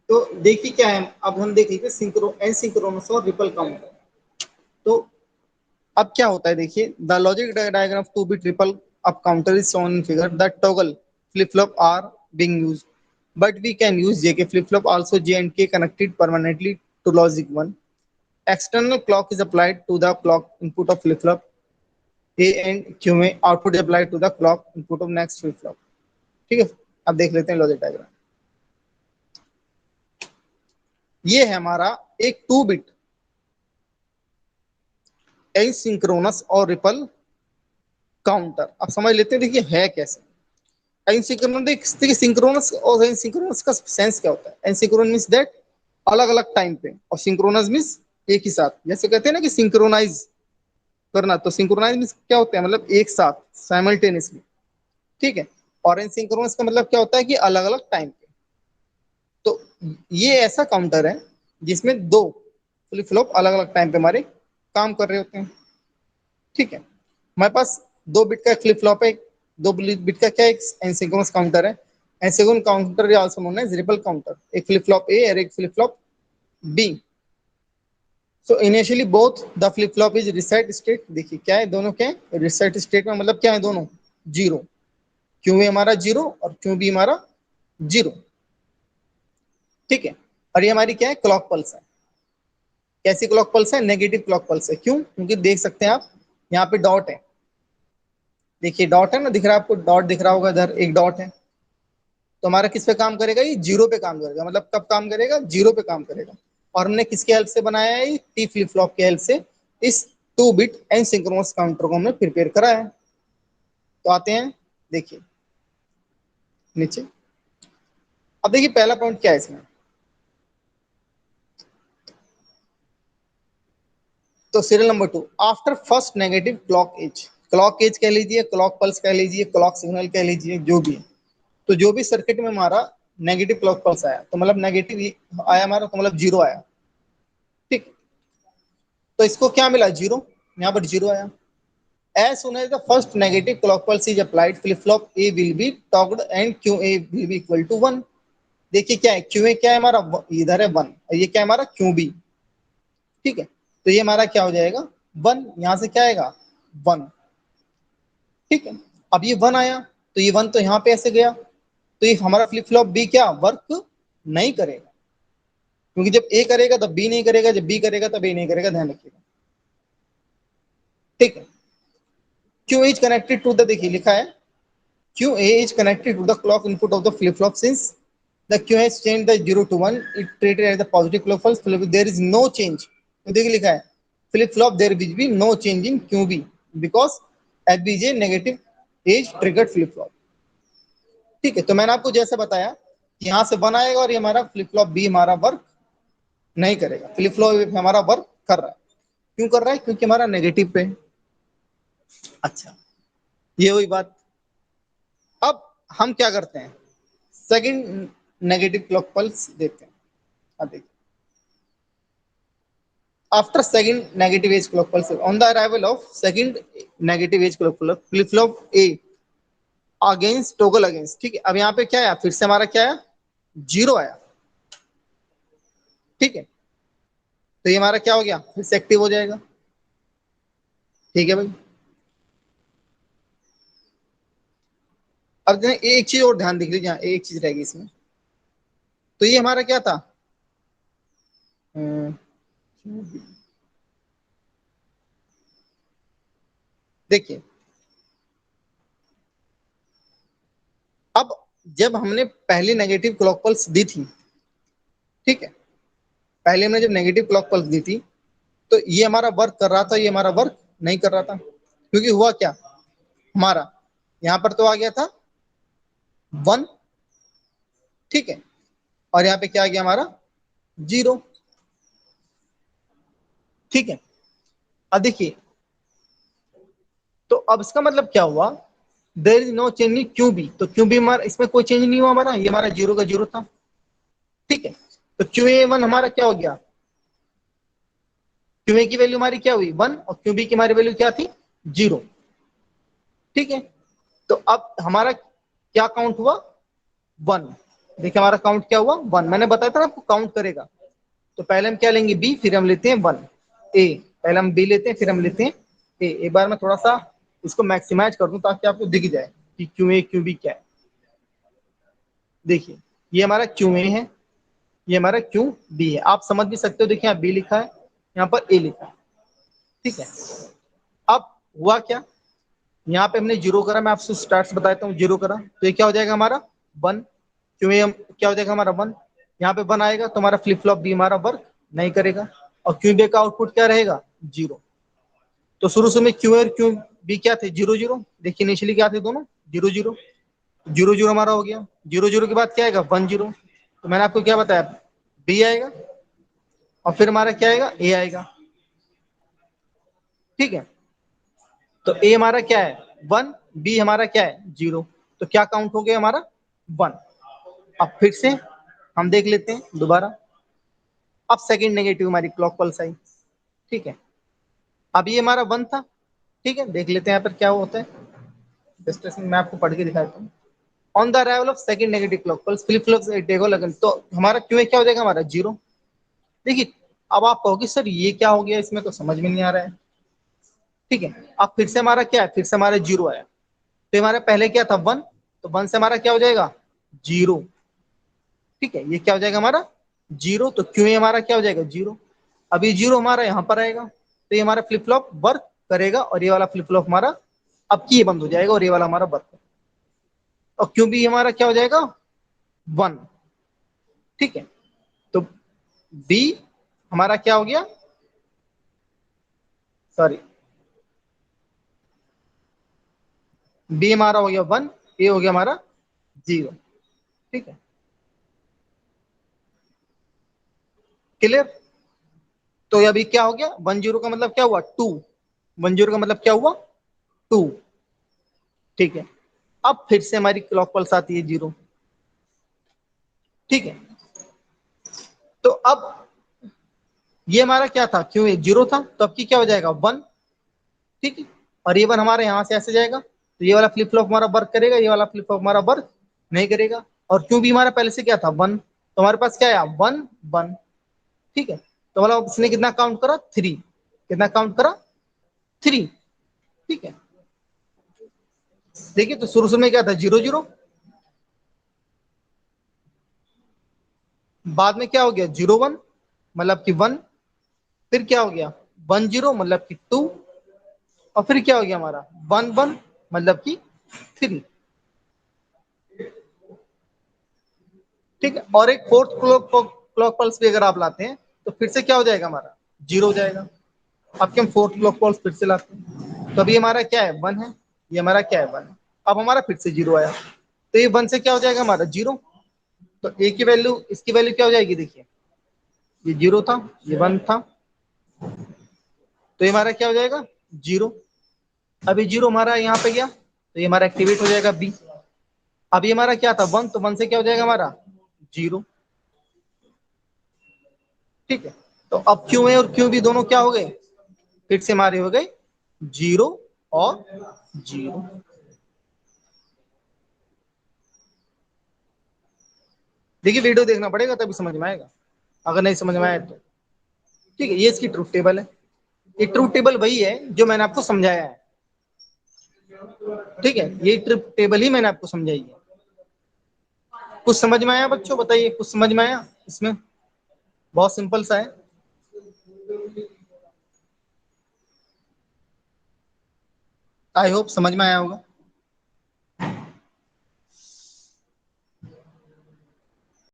तो देखिए क्या है, अब हम देख लीजिए सिंक्रो एसिंक्रोनस और रिपल काउंटर। तो अब क्या होता है, देखिए the logic diagram of 2 bit ripple up counter is shown in figure the toggle flip flop are being used but we can use JK flip flop also. J and K connected permanently to logic 1. External clock is applied to the clock input of flip flop A and Q में output is applied to the clock input of next flip flop. ठीक है, अब देख लेते हैं logic diagram. ये है हमारा एक 2 बिट एसिंक्रोनस और रिपल काउंटर। अब समझ लेते हैं देखिए है कैसे। एसिंक्रोनस सिंक्रोनस और एसिंक्रोनस का सेंस क्या होता है। एसिंक्रोनस मींस दैट अलग अलग टाइम पे, और सिंक्रोनस मींस एक ही साथ। जैसे कहते हैं ना कि सिंक्रोनाइज करना, तो सिंक्रोनाइज मींस क्या होता है, मतलब एक साथ साइमल्टेनियसली। ठीक है, और एसिंक्रोनस का मतलब क्या होता है कि अलग अलग टाइम पे। तो ये ऐसा काउंटर है जिसमें दो फ्लिप फ्लॉप अलग अलग टाइम पे हमारे काम कर रहे होते हैं। ठीक है, हमारे पास 2 बिट का फ्लिप फ्लॉप है, 2 बिट का क्या एक एसिंक्रोनस काउंटर है। Asynchronous counter also known as ripple counter. एक फ्लिप फ्लॉप ए और एक flip flop B. So initially both the flip flop is reset state. देखिए क्या है, दोनों क्या है रिसेट स्टेट में, मतलब क्या है दोनों जीरो। क्यों है हमारा जीरो और क्यों भी हमारा जीरो। ठीक है, और ये हमारी क्या है क्लॉक पल्स है। कैसी क्लॉक पल्स है, नेगेटिव क्लॉक पल्स है। क्यों, क्योंकि देख सकते हैं आप यहाँ पे डॉट है। देखिए डॉट है ना, दिख रहा है आपको, डॉट दिख रहा होगा, इधर एक डॉट है। तो हमारा किस पे काम करेगा, ये जीरो पे काम करेगा। मतलब कब काम करेगा, जीरो पे काम करेगा। और हमने किसके हेल्प से बनाया है, टी फ्लिप फ्लॉप के हेल्प से इस 2 बिट एसिंक्रोनस काउंटर को हमने प्रिपेयर करा है। तो आते हैं देखिए नीचे। अब देखिए पहला पॉइंट क्या है इसमें। तो serial number 2, after first negative clock edge कह लीजिए, क्लॉक पल्स कह लीजिए, क्लॉक सिग्नल कह लीजिए, जो भी है। तो जो भी सर्किट में हमारा नेगेटिव क्लॉक पल्स आया, तो मतलब नेगेटिव आया हमारा, तो मतलब जीरो आया। ठीक, तो इसको क्या मिला, जीरो। यहाँ पर जीरो आया। As soon as the first negative clock pulse is applied, flip flop A will be togged and QA will be equal to 1. देखिए क्या है, QA क्या है हमारा, इधर है 1, और ये क्या है हमारा QB। ठीक है, तो ये हमारा क्या हो जाएगा 1, यहाँ से क्या आएगा 1। ठीक है, अब ये 1 आया, तो ये 1 तो यहाँ पे ऐसे गया, तो ये हमारा फ्लिप फ्लॉप बी क्या वर्क नहीं करेगा। क्योंकि जब ए करेगा तब बी नहीं करेगा, जब बी करेगा तब ए नहीं करेगा, ध्यान रखिएगा। ठीक है, Q is connected to the, देखिए लिखा है QA is connected to the clock input of the flip flop. Since the Q has changed the 0 to 1, it treated as the positive clock pulse. There is no change. तो देखिए लिखा है flip flop there will be no change in QB because FBJ negative age triggered flip flop. ठीक है, तो मैंने आपको जैसे बताया यहाँ से 1 आएगा और ये हमारा फ्लिप फ्लॉप बी हमारा वर्क नहीं करेगा। फ्लिप फ्लॉप हमारा वर्क कर रहा है। क्यों कर रहा है, क्योंकि हमारा नेगेटिव पे। अच्छा, ये हुई बात। अब हम क्या करते हैं, सेकंड नेगेटिव क्लॉक पल्स देते हैं। अब देखिए, after second negative edge clock pulse, on the arrival of second negative edge clock pulse, flip flop A against toggle against. ठीक है, अब यहाँ पे क्या आया, फिर से हमारा क्या आया, जीरो आया। ठीक है, तो ये हमारा क्या हो गया, फिर से एक्टिव हो जाएगा। ठीक है भाई, अब एक चीज और ध्यान देख लीजिए, एक चीज रहेगी इसमें। तो ये हमारा क्या था, देखिए अब जब हमने पहली नेगेटिव क्लॉक पल्स दी थी, ठीक है, पहले हमने जब नेगेटिव क्लॉक पल्स दी थी, तो ये हमारा वर्क कर रहा था, ये हमारा वर्क नहीं कर रहा था। क्योंकि हुआ क्या, हमारा यहाँ पर तो आ गया था 1। ठीक है, और यहाँ पे क्या आ गया हमारा 0। ठीक है, अब देखिए, तो अब इसका मतलब क्या हुआ, there is no change in Q B. तो क्यू बी हमारा, इसमें कोई चेंज नहीं हुआ हमारा, ये हमारा जीरो का जीरो था। ठीक है, तो क्यू ए वन हमारा क्या हो गया, क्यू ए की वैल्यू हमारी क्या हुई 1, और क्यू बी की हमारी वैल्यू क्या थी 0। ठीक है, तो अब हमारा क्या काउंट हुआ 1। देखिए हमारा काउंट क्या हुआ 1, मैंने बताया था ना आपको काउंट करेगा। तो पहले हम क्या लेंगे बी, फिर हम लेते हैं 1 ए, पहले हम बी लेते हैं फिर हम लेते हैं ए। एक बार मैं थोड़ा सा इसको मैक्सिमाइज कर दूं ताकि आपको दिख जाए कि क्यों ए क्यों बी क्या है। देखिए ये हमारा क्यों ए है, ये हमारा क्यों बी है। आप समझ भी सकते हो, देखिए यहाँ बी लिखा है, यहाँ पर ए लिखा है, ठीक है। अब हुआ क्या, यहाँ पे हमने जीरो करा, मैं आपसे स्टार्ट से बताता हूँ, जीरो करा तो ये क्या हो जाएगा हमारा 1, क्यों ये क्या हो जाएगा हमारा 1। यहाँ पे 1 आएगा तो हमारा फ्लिप फ्लॉप बी हमारा वर्क नहीं करेगा, और क्यों बी का आउटपुट क्या रहेगा 0। तो शुरू शुरू में क्यू और क्यू बी क्या थे 0 0, देखिए इनिशियली क्या थे दोनों 0 0, 0 0 हमारा हो गया। 0 0 के बाद क्या आएगा 1 0, तो मैंने आपको क्या बताया बी आएगा, और फिर हमारा क्या आएगा ए आएगा, ठीक है। तो ए हमारा क्या है 1, बी हमारा क्या है 0, तो क्या काउंट हो गया हमारा 1। अब फिर से हम देख लेते हैं दोबारा, अब सेकंड नेगेटिव हमारी क्लॉक पल्स आई, ठीक है। अब ये हमारा 1 था, ठीक है, देख लेते हैं यहाँ पर क्या होता है। डिस्कशन मैं आपको पढ़ के दिखाता हूँ। On the arrival of second negative clock pulse flip flop टेगो लगन, तो हमारा क्यों क्या हो जाएगा हमारा 0। देखिए अब आप कहोगे सर ये क्या हो गया, इसमें तो समझ में नहीं आ रहा है, ठीक है। अब फिर से हमारा क्या है, फिर से हमारा 0 आया, तो हमारा पहले क्या था 1, तो 1 से हमारा क्या हो जाएगा 0, ठीक है। ये क्या हो जाएगा हमारा 0, तो क्यों हमारा क्या हो जाएगा 0। अब ये 0 हमारा यहाँ पर आएगा, तो ये हमारा फ्लिप फ्लॉप वर्क करेगा, और ये वाला फ्लिप फ्लॉप हमारा अब की ये बंद हो जाएगा, और ये वाला हमारा वर्क, और क्यों भी हमारा क्या हो जाएगा 1, ठीक है। तो बी हमारा क्या हो गया, सॉरी बी हमारा हो गया 1, ए हो गया हमारा 0, ठीक है, क्लियर। तो अभी क्या हो गया 1 0 का मतलब क्या हुआ 2, 1 0 का मतलब क्या हुआ 2, ठीक है। अब फिर से हमारी क्लॉक पल्स आती है 0, ठीक है। तो अब ये हमारा क्या था क्यों ये 0 था, तो अब की क्या हो जाएगा 1, ठीक है। और ये 1 हमारे यहाँ से ऐसे जाएगा, तो ये वाला फ्लिप फ्लॉप हमारा वर्क करेगा, ये वाला फ्लिप फ्लॉप हमारा वर्क नहीं करेगा। और क्यों भी हमारा पहले से क्या था 1, तो हमारे पास क्या है 1 1, ठीक है। तो मतलब इसने कितना काउंट करा 3, कितना काउंट करा 3, ठीक है। देखिए तो शुरू शुरू में क्या था 0 0, बाद में क्या हो गया 0 1 मतलब कि 1, फिर क्या हो गया 1 0 मतलब कि 2, और फिर क्या हो गया हमारा 1 1 मतलब कि 3, ठीक है। और एक फोर्थ क्लॉक क्लॉक पल्स भी अगर आप लाते हैं तो फिर से क्या हो जाएगा हमारा 0 हो जाएगा। अब हम फोर्थ क्लॉक पल्स फिर से लाते हैं, तो अभी हमारा क्या है 1 है, ये हमारा क्या है 1 है। अब हमारा फिर से 0 आया, तो ये 1 से क्या हो जाएगा हमारा 0, तो ए की वैल्यू इसकी वैल्यू क्या हो जाएगी, देखिए ये 0 था ये 1 था, तो ये हमारा क्या हो जाएगा 0। अभी 0 हमारा यहाँ पे गया, तो ये हमारा एक्टिवेट हो जाएगा बी। अभी हमारा क्या था 1, तो 1 से क्या हो जाएगा हमारा 0, ठीक है। तो अब क्यों ए और क्यों बी दोनों क्या हो गए, फिर से हमारे हो गए 0 और 0। देखिए वीडियो देखना पड़ेगा तभी समझ में आएगा, अगर नहीं समझ में आए तो, ठीक है। ये इसकी ट्रूथ टेबल है, ये ट्रूथ टेबल वही है जो मैंने आपको समझाया है, ठीक है। ये ट्रूथ टेबल ही मैंने आपको समझाई है। कुछ समझ में आया बच्चों, बताइए कुछ समझ में आया इसमें, बहुत सिंपल सा है। आई होप समझ में आया होगा।